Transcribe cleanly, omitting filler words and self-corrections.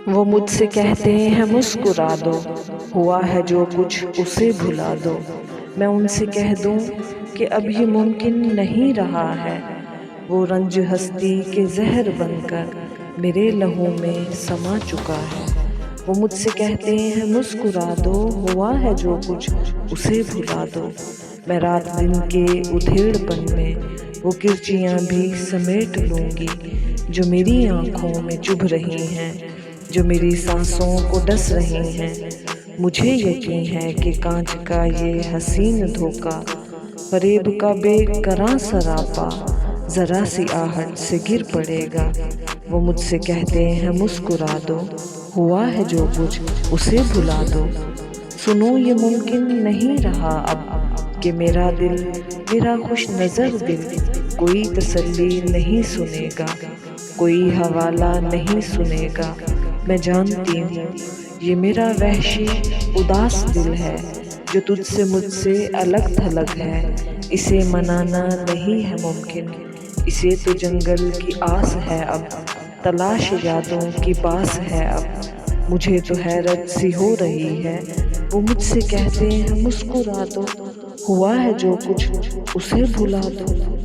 وہ مجھ سے کہتے ہیں مسکرا دو، ہوا ہے جو کچھ اسے بھلا دو۔ میں ان سے کہہ دوں کہ اب یہ ممکن نہیں رہا ہے، وہ رنج ہستی کے زہر بن کر میرے لہو میں سما چکا ہے۔ وہ مجھ سے کہتے ہیں مسکرا دو، ہوا ہے جو کچھ اسے بھلا دو۔ میں رات دن کے ادھیڑ پن میں وہ کرچیاں بھی سمیٹ لوں گی جو میری آنکھوں میں چبھ رہی ہیں، جو میری سانسوں کو ڈس رہی ہیں۔ مجھے یقین ہے کہ کانچ کا یہ حسین دھوکا، فریب کا بے کراں سراپا، ذرا سی آہٹ سے گر پڑے گا۔ وہ مجھ سے کہتے ہیں مسکرا دو، ہوا ہے جو کچھ اسے بھلا دو۔ سنو یہ ممکن نہیں رہا اب کہ میرا دل، میرا خوش نظر دل، کوئی تسلی نہیں سنے گا، کوئی حوالہ نہیں سنے گا۔ میں جانتی ہوں یہ میرا وحشی اداس دل ہے جو تجھ سے مجھ سے الگ تھلگ ہے۔ اسے منانا نہیں ہے ممکن، اسے تو جنگل کی آس ہے اب، تلاش یادوں کی باس ہے اب۔ مجھے تو حیرت سی ہو رہی ہے، وہ مجھ سے کہتے ہیں مسکرا دو، ہوا ہے جو کچھ اسے بھلا دو۔